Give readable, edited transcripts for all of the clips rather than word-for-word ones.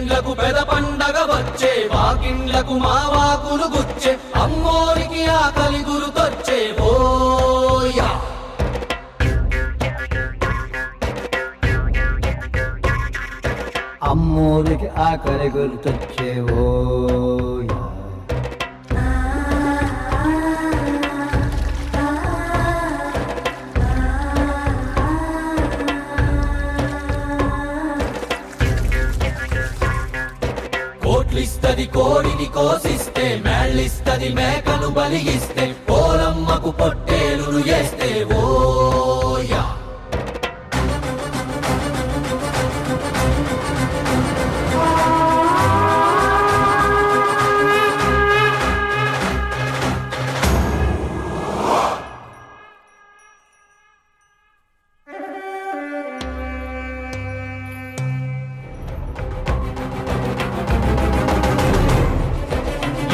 ఎన్నేండ్లకు పెద పండగ వచ్చే వాకిండ్లకు మావాకులు గుచ్చే అమ్మోరికి ఆకలి గురుతొచ్చే ఓయా అమ్మోరికి ఆకలి గుర్తొచ్చేవో కోట్లిస్తది కోడిని కోసిస్తే మేళ్ళిస్తది మేకను బలిగిస్తే పోలమ్మకు పొట్టేలును చేస్తే ఓయా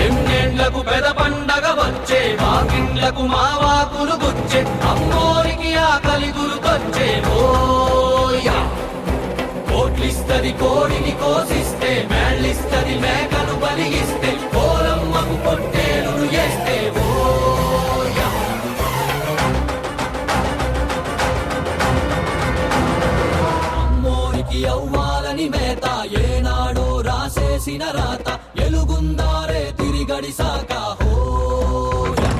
ఎన్నేండ్లకు పెద పండగ వచ్చే వాకిండ్లకు మావాకులు గుచ్చే అమ్మోరికి ఆకలి గురుతొచ్చే ఓయా కోట్లిస్తది కోడిని కోసిస్తే మేళ్ళిస్తది మేకను బలిగిస్తే పోలమ్మకు పొట్టేలును చేస్తే ఓయా అమ్మోరికి అవ్వాలని మేత ఏనాడో రాసేసిన రాత ఎలుగుందారే తిరిగడిసాక హోయా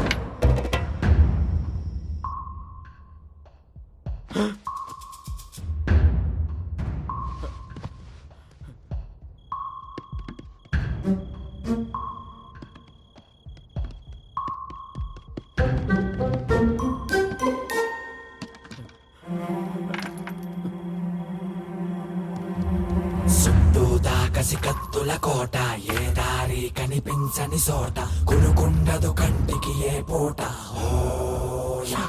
కసి కత్తుల కోట ఏ దారి కనిపించని సోట కునుకుండదు కంటికి ఏ పూట ఓయా